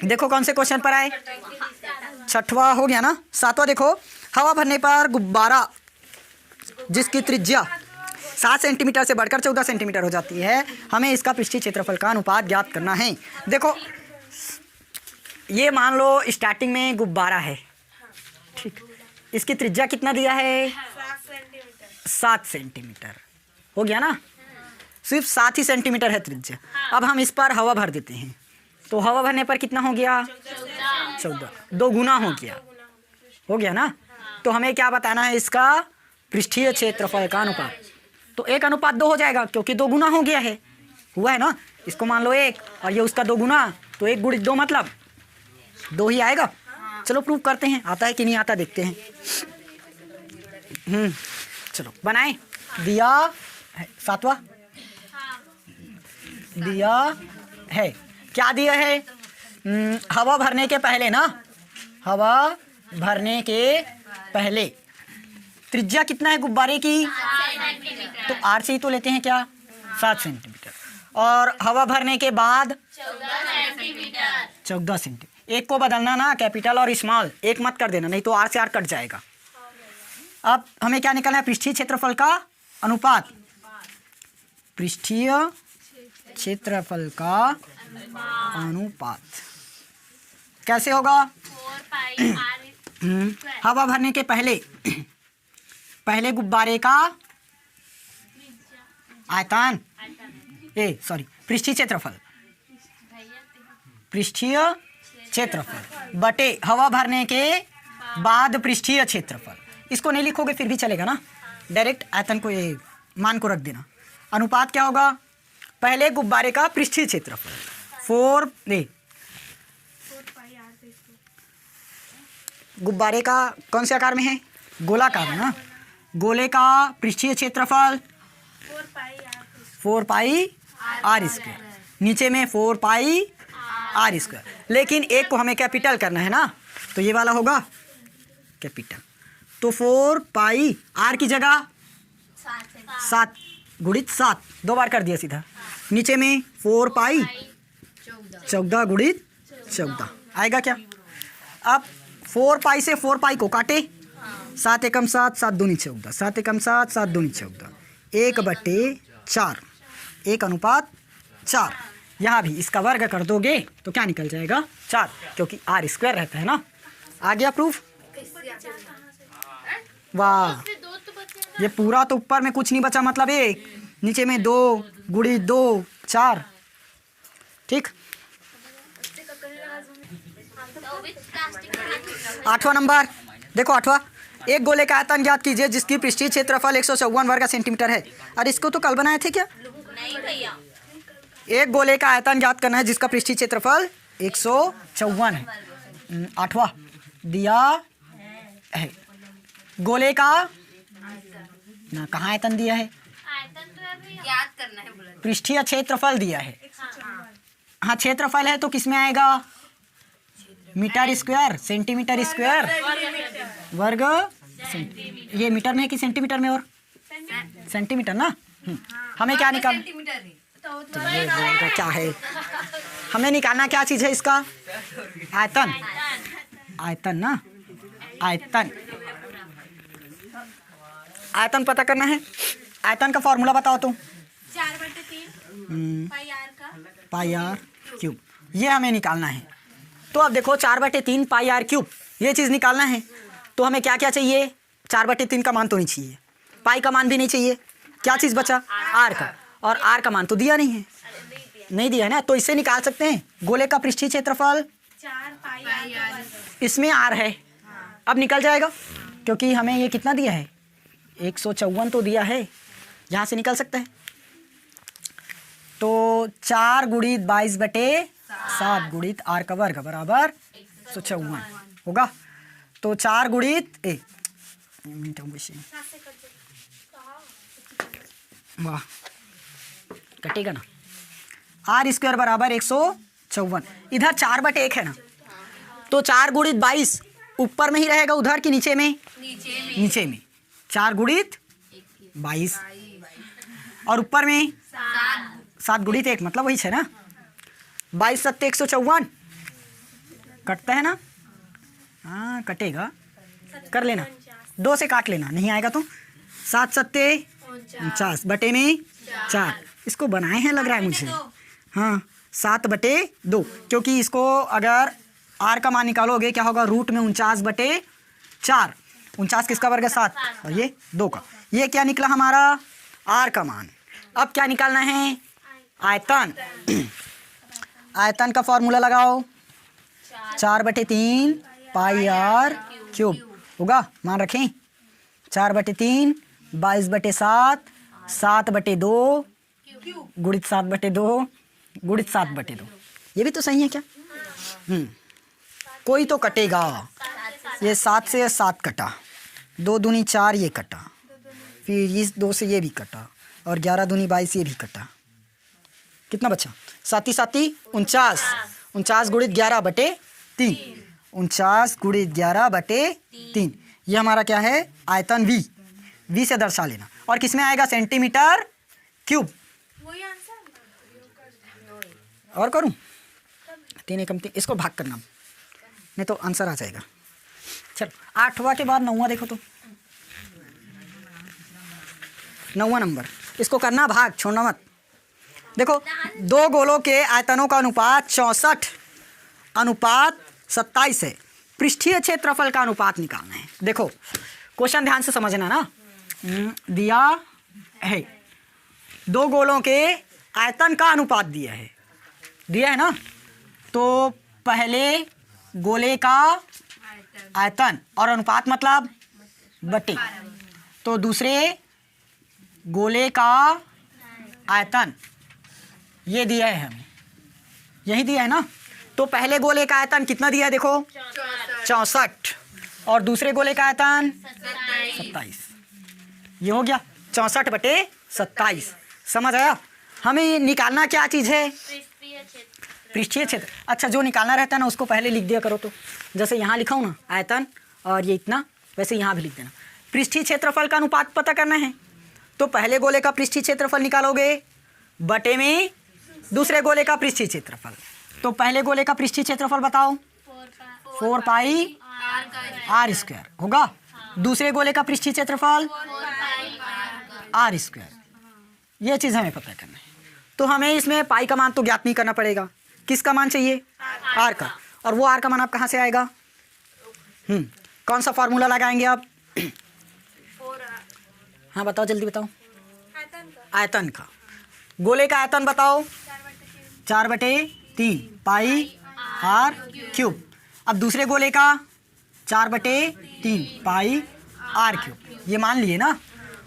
देखो कौन से क्वेश्चन पर आए, छठवां हो गया ना। सातवां देखो, हवा भरने पर गुब्बारा जिसकी त्रिज्या 7 सेंटीमीटर से बढ़कर 14 सेंटीमीटर हो जाती है, हमें इसका पृष्ठीय क्षेत्रफल का अनुपात ज्ञात करना है। देखो ये मान लो स्टार्टिंग में गुब्बारा है, ठीक, इसकी त्रिज्या कितना दिया है, 7 सेंटीमीटर हो गया ना, सिर्फ 7 ही सेंटीमीटर है त्रिज्या। अब हम इस पर हवा भर देते हैं, तो हवा भरने पर कितना हो गया, 14, 2 गुना हो गया ना। तो हमें क्या बताना है, इसका पृष्ठीय क्षेत्रफल का अनुपात। तो 1:2 हो जाएगा क्योंकि 2 गुना हो गया है, हुआ है ना। इसको मान लो 1 और ये उसका 2 गुना, तो 1 × 2 मतलब 2 ही आएगा। चलो प्रूव करते हैं, आता है कि नहीं आता देखते हैं। चलो बनाए, दिया है सातवां, दिया है, क्या दिया है, हवा भरने के पहले ना, हवा भरने के पहले त्रिज्या कितना है गुब्बारे की, तो आर से ही तो लेते हैं क्या, 7 सेंटीमीटर, और हवा भरने के बाद 14 सेंटीमीटर। एक को बदलना ना, कैपिटल और स्मॉल एक मत कर देना, नहीं तो आर से आर कट जाएगा। अब हमें क्या निकालना है, पृष्ठीय क्षेत्रफल का अनुपात, पृष्ठीय क्षेत्रफल का अनुपात कैसे होगा, हवा भरने के पहले गुब्बारे का आयतन, पृष्ठीय क्षेत्रफल बटे हवा भरने के बाद पृष्ठीय क्षेत्रफल। इसको नहीं लिखोगे फिर भी चलेगा ना, डायरेक्ट आयतन को, ये मान को रख देना। अनुपात क्या होगा, पहले गुब्बारे का पृष्ठीय क्षेत्रफल 4 गुब्बारे का कौन से आकार में है, गोलाकार है ना, गोले का पृष्ठीय क्षेत्रफल 4 पाई आर स्क्वायर, नीचे में 4 पाई आर स्क्वायर, लेकिन एक को हमें कैपिटल करना है ना, तो ये वाला होगा कैपिटल। तो 4 पाई आर की जगह 7 गुणित 7, 2 बार कर दिया सीधा, नीचे में 4 पाई 14 गुणित 14 आएगा क्या। अब 4 पाई से 4 पाई को काटे, 7 एकम 7, 7 दूनी 14, 7 एकम 7, 7 दूनी 14, 1/4, 1:4। यहाँ भी इसका वर्ग कर दोगे तो क्या निकल जाएगा, 4, क्योंकि आर स्क्वायर रहता है ना। आ गया प्रूफ, वाह, ये पूरा तो ऊपर में कुछ नहीं बचा, मतलब 1, नीचे में 2 गुणित 2 4, ठीक। 8वां नंबर देखो, 8वां, एक गोले का आयतन ज्ञात कीजिए जिसकी पृष्ठीय क्षेत्रफल 154 वर्ग सेंटीमीटर है। और इसको तो कल बनाए थे क्या, नहीं भैया, एक गोले का आयतन ज्ञात करना है जिसका पृष्ठीय क्षेत्रफल 154 है। 8वां दिया है, गोले का ना, कहाँ आयतन दिया है, याद करना है, पृष्ठीय क्षेत्रफल दिया है। हाँ क्षेत्रफल है तो किस में आएगा, मीटर स्क्वायर, सेंटीमीटर स्क्वायर, वर्ग, ये मीटर में है कि सेंटीमीटर में, और सेंटीमीटर ना। हमें क्या निकालना, तो क्या है, हमें निकालना क्या चीज़ है, इसका आयतन, आयतन ना, आयतन पता करना है। आयतन का फॉर्मूला बताओ तुम, 4/3 पाई आर क्यूब, ये हमें निकालना है। तो अब देखो 4/3 पाई आर क्यूब, ये चीज़ निकालना है। तो हमें क्या क्या चाहिए, 4/3 का मान तो नहीं चाहिए, पाई का मान भी नहीं चाहिए, क्या चीज़ बचा, आर का, और आर का मान तो दिया नहीं है, नहीं दिया है ना। तो इससे निकाल सकते हैं गोले का पृष्ठीय क्षेत्रफल, 4 पाई आर, इसमें आर है, अब निकल जाएगा क्योंकि हमें ये कितना दिया है, 154 तो दिया है, यहाँ से निकल सकता है। तो 4 गुणित 22/7 गुणित आर का वर्ग बराबर 154 होगा। तो 4 गुणित वाह, कटेगा ना, आर स्क्वायर बराबर 154, इधर 4/1 है ना, तो 4 गुणित 22 ऊपर में ही रहेगा उधर की नीचे में, नीचे में 4 गुणित 22, और ऊपर में 7 गुणित 1 मतलब वही है ना, 22 × 7 = 154, कटता है ना, हाँ कटेगा, कर लेना, 2 से काट लेना, नहीं आएगा तो 7 सत्ते 49 बटे में 4, इसको बनाए हैं लग रहा है मुझे, हाँ 7/2, क्योंकि इसको अगर आर का मान निकालोगे क्या होगा, रूट में 49/4, 49 किसका वर्ग है 7, और ये 2 का, ये क्या निकला हमारा आर का मान। अब क्या निकालना है, आयतन, आयतन का फॉर्मूला लगाओ, 4/3 पाई आर क्यूब होगा, मान रखें 4/3 22/7 7/2 गुणित 7/2 गुणित 7/2, ये भी तो सही है क्या, कोई तो कटेगा, ये 7 से 7 कटा, 2 दूनी 4 ये कटा, फिर इस 2 से ये भी कटा, और 11 दूनी 22 ये भी कटा, कितना बचा, 7 7 49, 49 गुणित 11/3, 49 गुणित 11/3, ये हमारा क्या है आयतन v से दर्शा लेना, और किस में आएगा सेंटीमीटर क्यूब, और करूं 3 एकम 3, इसको भाग करना नहीं तो आंसर आ जाएगा। चलो 8वां के बाद 9वां देखो, तो 9वां नंबर, इसको करना भाग, छोड़ना मत। देखो 2 गोलों के आयतनों का अनुपात 64:27 है, पृष्ठीय क्षेत्रफल का अनुपात निकालना है। देखो क्वेश्चन ध्यान से समझना ना, दिया है 2 गोलों के आयतन का अनुपात दिया है ना, तो पहले गोले का आयतन और अनुपात मतलब बटे, तो दूसरे गोले का आयतन ये दिया है हमें, यही दिया है ना, तो पहले गोले का आयतन कितना दिया है देखो 64, और दूसरे गोले का आयतन 27, ये हो गया 64/27, समझ आया। हमें निकालना क्या चीज़ है, पृष्ठीय क्षेत्र। अच्छा जो निकालना रहता है ना उसको पहले लिख दिया करो, तो जैसे यहाँ लिखा हूँ ना आयतन और ये इतना, वैसे यहाँ भी लिख देना। पृष्ठीय क्षेत्रफल का अनुपात पता करना है, तो पहले गोले का पृष्ठीय क्षेत्रफल निकालोगे बटे में दूसरे गोले का पृष्ठीय क्षेत्रफल, तो पहले गोले का पृष्ठीय क्षेत्रफल बताओ 4 पाई आर स्क्वायर होगा, दूसरे गोले का पृष्ठीय क्षेत्रफल आर स्क्वायर, ये चीज़ हमें पता करना है। तो हमें इसमें पाई का मान तो ज्ञात नहीं करना पड़ेगा, किसका मान चाहिए आर का, और वो आर का मान आप कहाँ से आएगा, कौन सा फार्मूला लगाएंगे आप, हाँ बताओ जल्दी बताओ, आयतन का, गोले का आयतन बताओ 4/3 पाई आर क्यूब, अब दूसरे गोले का 4/3 पाई आर क्यूब, ये मान लिए ना,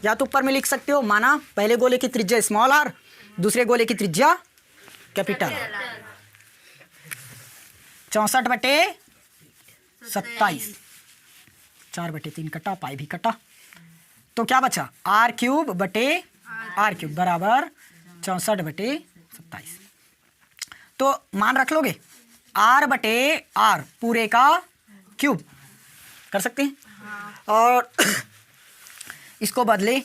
या तो ऊपर में लिख सकते हो, माना पहले गोले की त्रिज्या स्मॉल आर, दूसरे गोले की त्रिज्या कैपिटल आर, 64/27, 4/3 कटा, पाई भी कटा, तो क्या बचा आर क्यूब बटे आर क्यूब बराबर 64/27, तो मान रख लोगे r/r पूरे का क्यूब कर सकते हैं, और इसको बदले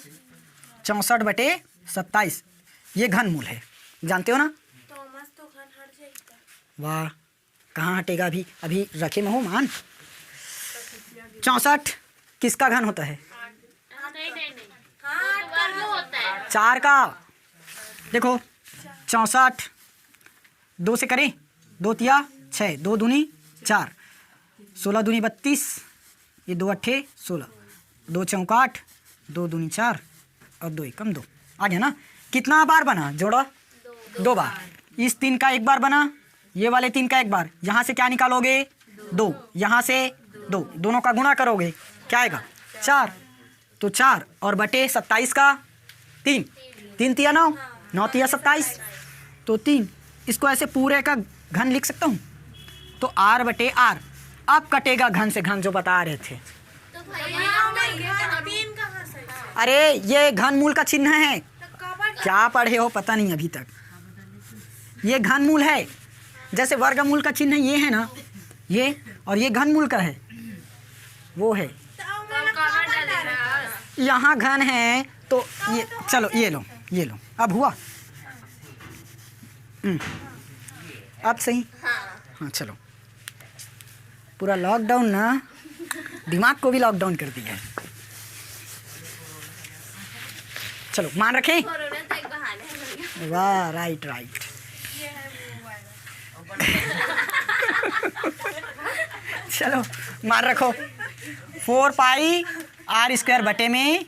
64/27, ये घन मूल है, जानते हो ना, वाह कहाँ हटेगा, अभी रखे में हो मान, 64 किसका घन होता है, 4 का, देखो 64 2 से करें, 2 तिया 6, 2 दूनी 4, 16 दूनी 32, ये 2 अट्ठे 16, 2 चौका 8, 2 दूनी 4 और 2 एकम 2, आ गया ना। कितना बार बना जोड़ा, 2 बार, इस 3 का एक बार बना, ये वाले 3 का एक बार, यहाँ से क्या निकालोगे 2, यहाँ से 2, दोनों का गुणा करोगे क्या आएगा 4, तो 4 और बटे 27 का 3, 3 तिया 9, 9 तिया 27, तो 3, इसको ऐसे पूरे का घन लिख सकता हूँ, तो r/r, अब कटेगा घन से घन जो बता रहे थे, अरे ये घन मूल का चिन्ह है, क्या पढ़े हो पता नहीं अभी तक, ये घन मूल है, जैसे वर्गमूल का चिन्ह ये है ना, ये और ये घन मूल का है, वो है यहाँ घन है, तो ये चलो ये लो अब हुआ, अब सही, हाँ चलो पूरा लॉकडाउन ना दिमाग को भी लॉकडाउन कर दिया है। चलो मान रखें। कोरोना तो एक बहाना है। वाह राइट राइट। चलो मान रखो 4 पाई आर स्क्वायर बटे में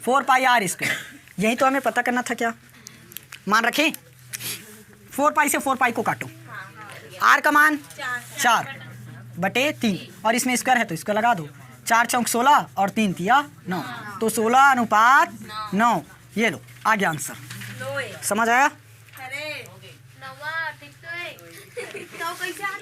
4 पाई आर स्क्वायर, यही तो हमें पता करना था क्या। मान रखें 4 पाई से 4 पाई को काटो, आर का मान 4 बटे 3 और इसमें स्क्वायर है तो इसको लगा दो। 4 चौक 16 और 3 तिया 9, तो 16 अनुपात 9। ये लो आ गया आंसर। समझ आया? नवा ठीक तो है। तो कैसे आठ